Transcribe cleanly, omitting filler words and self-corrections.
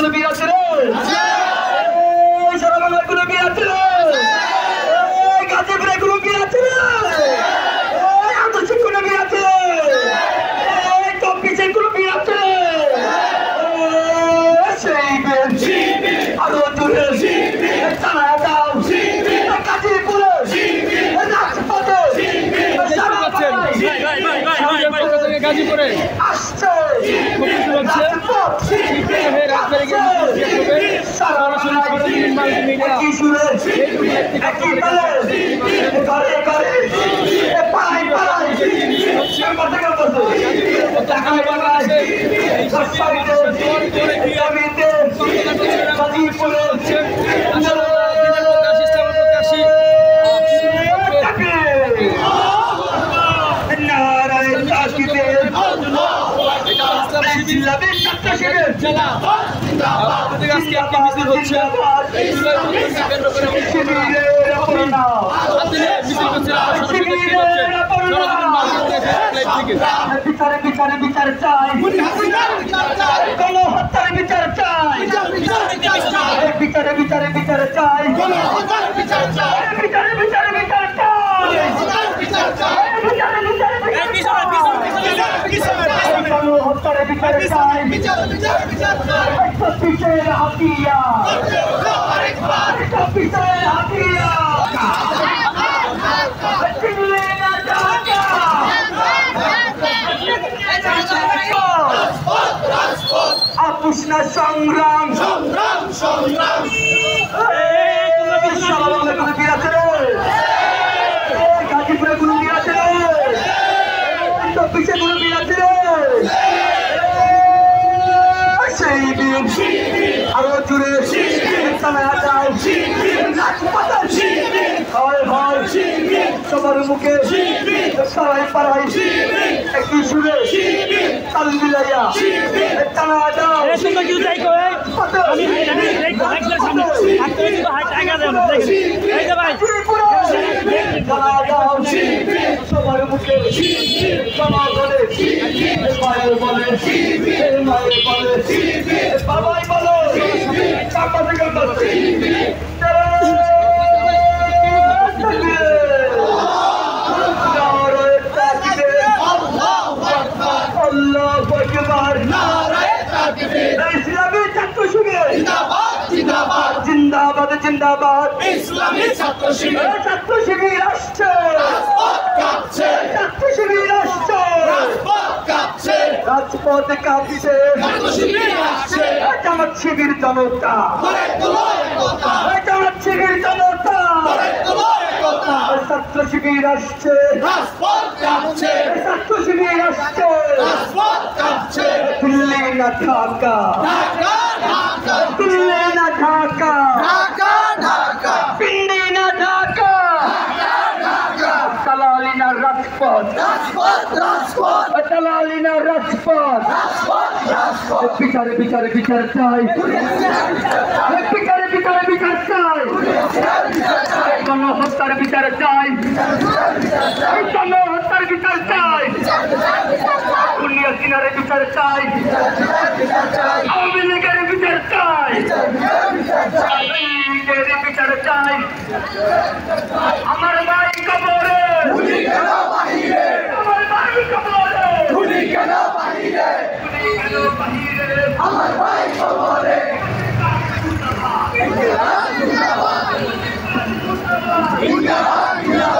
কোনো বীর আছে রে? সারা বাংলার কোনো বীর আছে রে? গাজীপুরে কোনো বীর আছে রে? আদর্শে কোনো বীর আছে রে? চব্বিশের কোনো বীর আছে রে? সেই বীর আরো জোরে চালা দাও গাজীপুরে রাজপথে গাজীপুরে আসছে বিচার চাই কোন হত্যার বিচার চাই বিচারে বিচারে বিচার চাই বিচারে বিচারে বিচার হত্যার বিচার চাই পিছের হাতিয়া পিছের হাতিয়া আপুষ্ণা সংগ্রাম সংগ্রাম সংগ্রাম কোনো বীর আছে রে? গাজীপুরে কোনো বীর আছে রে? চব্বিশে কোনো বীর আছে রে? সেই বীর আরো জুড়ে চালা যাও হয় হয় সবার মুখে সবাই পাড়াই একই সুরে তাল মিলাইয়া চালা যাও সবার মুখে সমাগলে মায়ের বলে মায়ের বলে বাবাই বলো চাপা থেকে ইসলামী ছাত্র শিবির জিন্দাবাদ জিন্দাবাদ জিন্দাবাদ ইসলামী ছাত্র শিবির আসছে ছাত্র শিবির আসছে রাজপথ কাঁপছে জামাত শিবির জনতা জামাত শিবির জনতা ছাত্র শিবির আসছে ছাত্র শিবির আসছে দিল্লি না ঢাকা দিল্লি না ঢাকা পিন্ডি না ঢাকা দালালি না রাজপথ দালালি না রাজপথ বিচারে বিচারে বিচার চাই বিচারে বিচারে বিচার চাই গণহত্যার বিচার চাই গণহত্যার বিচার চাই দুনিয়া কিনারে বিচার চাই আওয়ামী লীগের বিচার চাই বিচার চাই আমার ভাই কবরে আমার ভাই কবরে আমার ভাই কবরে জিন্দাবাদ